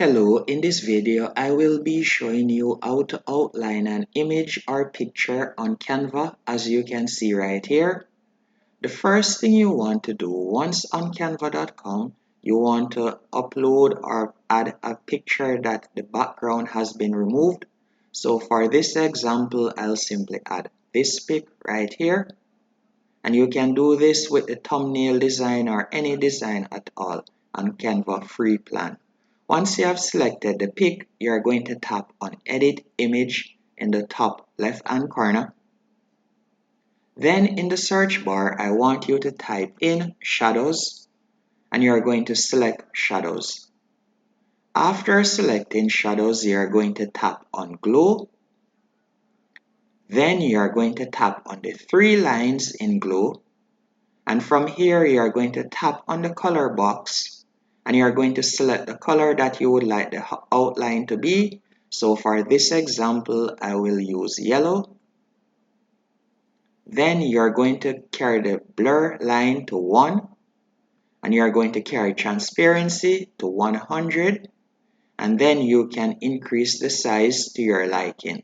Hello, in this video I will be showing you how to outline an image or picture on Canva, as you can see right here. The first thing you want to do once on canva.com, you want to upload or add a picture that the background has been removed. So for this example, I'll simply add this pic right here. And you can do this with the thumbnail design or any design at all on Canva free plan. Once you have selected the pic, you are going to tap on Edit Image in the top left hand corner. Then in the search bar, I want you to type in shadows and you are going to select shadows. After selecting shadows, you are going to tap on glow. Then you are going to tap on the three lines in glow. And from here, you are going to tap on the color box and you are going to select the color that you would like the outline to be. So for this example, I will use yellow. Then you are going to carry the blur line to 1 and you are going to carry transparency to 100, and then you can increase the size to your liking.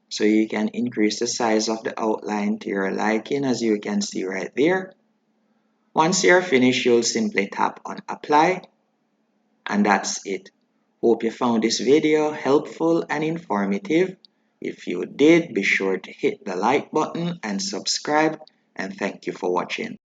So you can increase the size of the outline to your liking, as you can see right there. Once you're finished, you'll simply tap on apply, and that's it. Hope you found this video helpful and informative. If you did, be sure to hit the like button and subscribe, and thank you for watching.